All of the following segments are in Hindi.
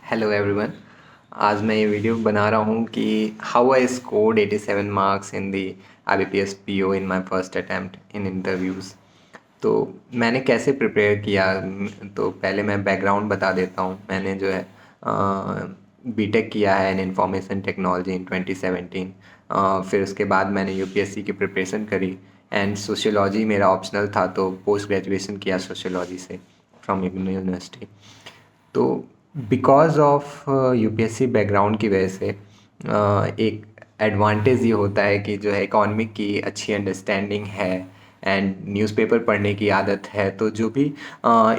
Hello everyone. आज मैं ये वीडियो बना रहा हूँ कि how I scored 87 marks in the IBPS PO in my first attempt in interviews. तो मैंने कैसे प्रिपेयर किया, तो पहले मैं बैकग्राउंड बता देता हूँ। मैंने जो है बीटेक किया है इन इंफॉर्मेशन टेक्नोलॉजी इन 2017। फिर उसके बाद मैंने यूपीएससी की प्रिपरेशन करी एंड सोशियोलॉजी मेरा ऑप्शनल था, तो पोस्ट ग्रेजुएशन किया सोशियोलॉजी से फ्रॉम यूनिवर्सिटी। तो बिकॉज ऑफ यूपीएससी बैकग्राउंड की वजह से एक एडवांटेज ये होता है कि जो है इकोनॉमिक की अच्छी अंडरस्टैंडिंग है एंड न्यूज़पेपर पढ़ने की आदत है। तो जो भी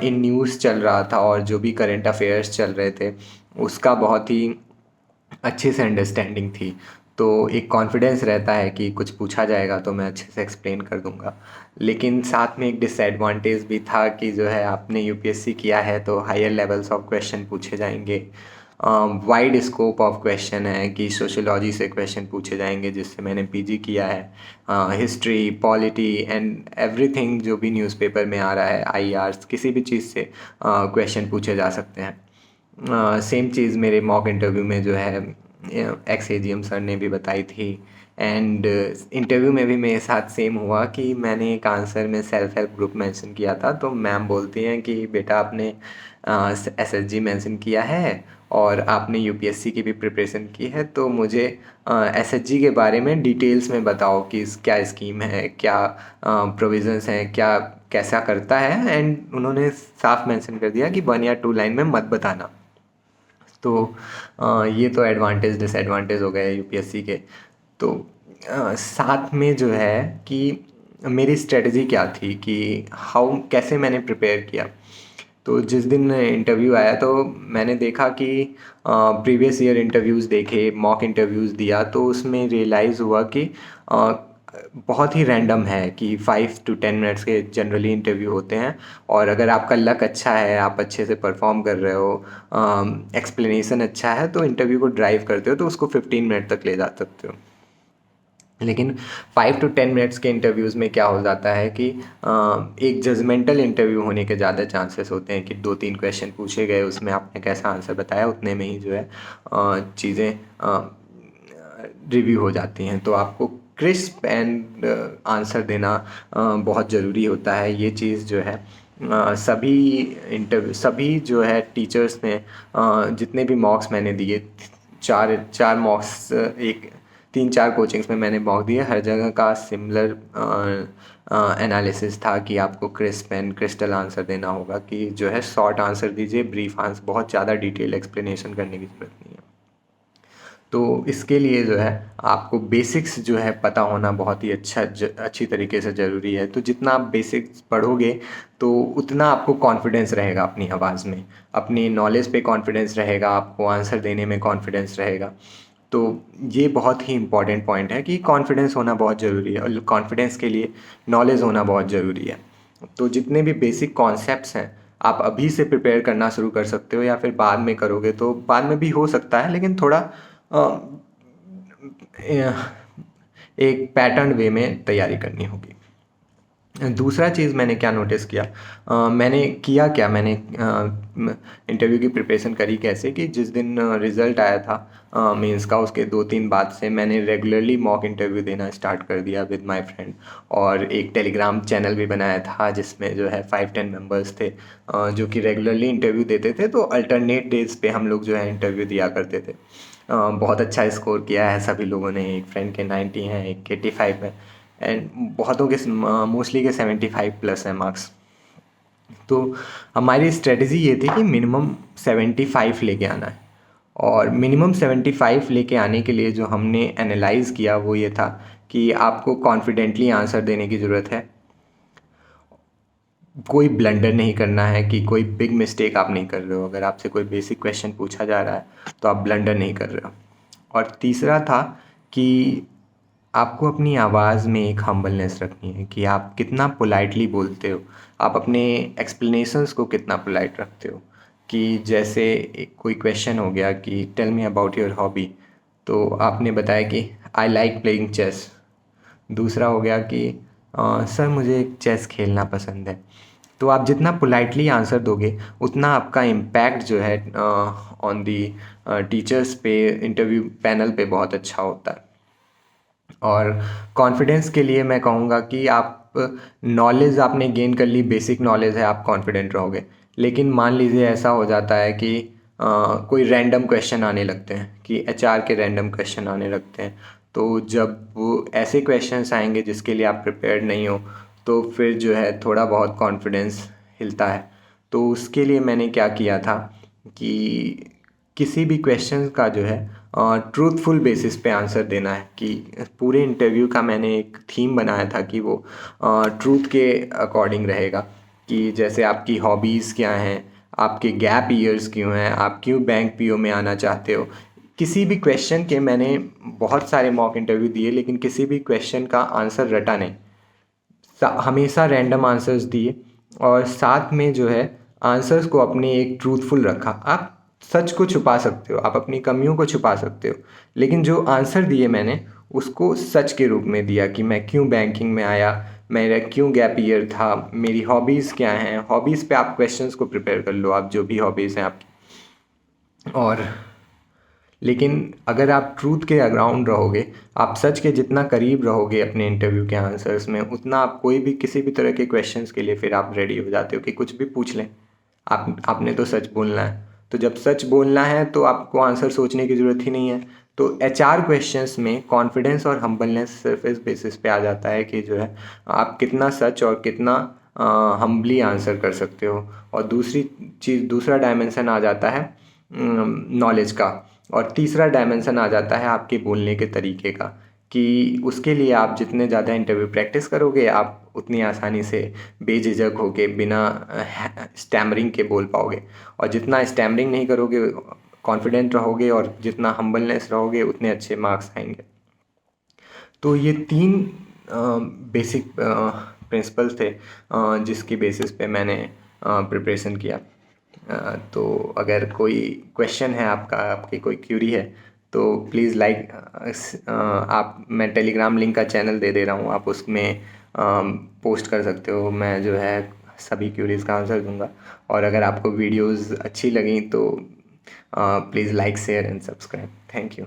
इन न्यूज़ चल रहा था और जो भी करंट अफेयर्स चल रहे थे उसका बहुत ही अच्छे से अंडरस्टैंडिंग थी। तो एक कॉन्फिडेंस रहता है कि कुछ पूछा जाएगा तो मैं अच्छे से एक्सप्लेन कर दूंगा। लेकिन साथ में एक डिसएडवांटेज भी था कि जो है आपने यूपीएससी किया है तो हायर लेवल्स ऑफ क्वेश्चन पूछे जाएंगे। वाइड स्कोप ऑफ क्वेश्चन है कि सोशियोलॉजी से क्वेश्चन पूछे जाएंगे, जिससे मैंने पीजी किया है। हिस्ट्री, पॉलिटी एंड एवरीथिंग जो भी न्यूज़पेपर में आ रहा है, आईआर्स, किसी भी चीज़ से क्वेश्चन पूछे जा सकते हैं। सेम चीज़ मेरे मॉक इंटरव्यू में जो है एक्स एजीएम सर ने भी बताई थी। एंड इंटरव्यू में भी मेरे साथ सेम हुआ कि मैंने एक आंसर में सेल्फ हेल्प ग्रुप मेंशन किया था, तो मैम बोलती हैं कि बेटा आपने एसएसजी मेंशन किया है और आपने यूपीएससी की भी प्रिपरेशन की है, तो मुझे एसएसजी के बारे में डिटेल्स में बताओ कि क्या स्कीम है, क्या प्रोविज़न्स हैं, क्या कैसा करता है। एंड उन्होंने साफ मेंशन कर दिया कि 1 या 2 लाइन में मत बताना। तो ये तो एडवांटेज डिसएडवांटेज हो गए यूपीएससी के। तो साथ में जो है कि मेरी स्ट्रेटजी क्या थी कि हाउ कैसे मैंने प्रिपेयर किया। तो जिस दिन इंटरव्यू आया तो मैंने देखा कि प्रीवियस ईयर इंटरव्यूज़ देखे, मॉक इंटरव्यूज़ दिया, तो उसमें रियलाइज़ हुआ कि अ, बहुत ही रैंडम है कि 5 to 10 मिनट्स के जनरली इंटरव्यू होते हैं। और अगर आपका लक अच्छा है, आप अच्छे से परफॉर्म कर रहे हो, एक्सप्लेनेशन अच्छा है, तो इंटरव्यू को ड्राइव करते हो तो उसको 15 मिनट तक ले जा सकते हो। लेकिन 5 to 10 मिनट्स के इंटरव्यूज़ में क्या हो जाता है कि एक जजमेंटल इंटरव्यू होने के ज़्यादा चांसेस होते हैं कि 2-3 क्वेश्चन पूछे गए, उसमें आपने कैसा आंसर बताया उतने में ही जो है चीज़ें रिव्यू हो जाती हैं। तो आपको क्रिस्प एंड आंसर देना बहुत ज़रूरी होता है। ये चीज़ जो है सभी जो है टीचर्स ने जितने भी मॉक्स मैंने दिए, चार चार मॉक्स, एक 3-4 कोचिंग्स में मैंने मॉक दिए, हर जगह का सिमिलर एनालिसिस था कि आपको क्रिस्प एंड क्रिस्टल आंसर देना होगा, कि जो है शॉर्ट आंसर दीजिए, ब्रीफ आंसर, बहुत ज़्यादा डिटेल एक्सप्लेनेशन करने की ज़रूरत नहीं है। तो इसके लिए जो है आपको बेसिक्स जो है पता होना बहुत ही अच्छी तरीके से ज़रूरी है। तो जितना आप बेसिक्स पढ़ोगे तो उतना आपको कॉन्फिडेंस रहेगा अपनी आवाज़ में, अपनी नॉलेज पे कॉन्फिडेंस रहेगा, आपको आंसर देने में कॉन्फिडेंस रहेगा। तो ये बहुत ही इम्पॉर्टेंट पॉइंट है कि कॉन्फिडेंस होना बहुत ज़रूरी है, और कॉन्फिडेंस के लिए नॉलेज होना बहुत ज़रूरी है। तो जितने भी बेसिक कॉन्सेप्ट्स हैं आप अभी से प्रिपेयर करना शुरू कर सकते हो, या फिर बाद में करोगे तो बाद में भी हो सकता है, लेकिन थोड़ा अ, एक पैटर्न वे में तैयारी करनी होगी। दूसरा चीज़ मैंने क्या नोटिस किया, मैंने किया क्या, मैंने इंटरव्यू की प्रिपरेशन करी कैसे कि जिस दिन रिज़ल्ट आया था मेंस का, उसके 2-3 बाद से मैंने रेगुलरली मॉक इंटरव्यू देना स्टार्ट कर दिया विद माय फ्रेंड। और एक टेलीग्राम चैनल भी बनाया था जिसमें जो है 5-10 मेंबर्स थे जो कि रेगुलरली इंटरव्यू देते थे। तो अल्टरनेट डेज पे हम लोग जो है इंटरव्यू दिया करते थे। बहुत अच्छा स्कोर किया है सभी लोगों ने, एक फ्रेंड के 90 हैं, एक के 85 हैं, एंड बहुतों के मोस्टली के 75+ हैं मार्क्स। तो हमारी स्ट्रेटजी ये थी कि मिनिमम 75 लेके आना है। और मिनिमम 75 लेके आने के लिए जो हमने एनालाइज किया वो ये था कि आपको कॉन्फिडेंटली आंसर देने की ज़रूरत है, कोई ब्लंडर नहीं करना है, कि कोई बिग मिस्टेक आप नहीं कर रहे हो। अगर आपसे कोई बेसिक क्वेश्चन पूछा जा रहा है तो आप ब्लंडर नहीं कर रहे हो। और तीसरा था कि आपको अपनी आवाज़ में एक हम्बलनेस रखनी है, कि आप कितना पोलाइटली बोलते हो, आप अपने एक्सप्लेनेशंस को कितना पोलाइट रखते हो। कि जैसे कोई क्वेश्चन हो गया कि tell me about your hobby, तो आपने बताया कि आई लाइक प्लेइंग चेस। दूसरा हो गया कि सर मुझे चेस खेलना पसंद है। तो आप जितना पोलाइटली आंसर दोगे उतना आपका इम्पैक्ट जो है ऑन दी टीचर्स पे, इंटरव्यू पैनल पे बहुत अच्छा होता है। और कॉन्फिडेंस के लिए मैं कहूँगा कि आप नॉलेज आपने गेन कर ली, बेसिक नॉलेज है, आप कॉन्फिडेंट रहोगे। लेकिन मान लीजिए ऐसा हो जाता है कि कोई रैंडम क्वेश्चन आने लगते हैं, कि एचआर के रैंडम क्वेश्चन आने लगते हैं, तो जब वो ऐसे क्वेश्चंस आएंगे जिसके लिए आप प्रिपेयर्ड नहीं हो, तो फिर जो है थोड़ा बहुत कॉन्फिडेंस हिलता है। तो उसके लिए मैंने क्या किया था कि किसी भी क्वेश्चन का जो है ट्रूथफुल बेसिस पे आंसर देना है। कि पूरे इंटरव्यू का मैंने एक थीम बनाया था कि वो ट्रूथ के अकॉर्डिंग रहेगा। कि जैसे आपकी हॉबीज़ क्या हैं, आपके गैप ईयर्स क्यों हैं, आप क्यों बैंक पीओ में आना चाहते हो। किसी भी क्वेश्चन के मैंने बहुत सारे मॉक इंटरव्यू दिए, लेकिन किसी भी क्वेश्चन का आंसर रटा नहीं, हमेशा रैंडम आंसर्स दिए। और साथ में जो है आंसर्स को अपने एक ट्रूथफुल रखा। आप सच को छुपा सकते हो, आप अपनी कमियों को छुपा सकते हो, लेकिन जो आंसर दिए मैंने उसको सच के रूप में दिया। कि मैं क्यों बैंकिंग में आया, मेरा क्यों गैप ईयर था, मेरी हॉबीज़ क्या हैं। हॉबीज़ पे आप क्वेश्चंस को प्रिपेयर कर लो, आप जो भी हॉबीज़ हैं आपकी। और लेकिन अगर आप ट्रूथ के अराउंड रहोगे, आप सच के जितना करीब रहोगे अपने इंटरव्यू के आंसर्स में, उतना आप कोई भी किसी भी तरह के क्वेश्चंस के लिए फिर आप रेडी हो जाते हो कि कुछ भी पूछ लें, आपने तो सच बोलना है। तो जब सच बोलना है तो आपको आंसर सोचने की ज़रूरत ही नहीं है। तो एचआर क्वेश्चंस में कॉन्फिडेंस और हम्बलनेस सिर्फ इस बेसिस पे आ जाता है कि जो है आप कितना सच और कितना हम्बली आंसर कर सकते हो। और दूसरी चीज़, दूसरा डायमेंशन आ जाता है नॉलेज का। और तीसरा डायमेंशन आ जाता है आपके बोलने के तरीके का। कि उसके लिए आप जितने ज़्यादा इंटरव्यू प्रैक्टिस करोगे, आप उतनी आसानी से बेझिझक होके बिना स्टैमरिंग के बोल पाओगे। और जितना स्टैमरिंग नहीं करोगे, कॉन्फिडेंट रहोगे और जितना हम्बलनेस रहोगे, उतने अच्छे मार्क्स आएंगे। तो ये तीन बेसिक प्रिंसिपल्स थे जिसकी बेसिस पे मैंने प्रिपरेशन किया। तो अगर कोई क्वेश्चन है आपका, आपकी कोई क्यूरी है, तो प्लीज़ आप, मैं टेलीग्राम लिंक का चैनल दे रहा हूँ, आप उसमें पोस्ट कर सकते हो। मैं जो है सभी क्यूरीज़ का आंसर दूंगा। और अगर आपको वीडियोस अच्छी लगी तो please like, share and subscribe. Thank you.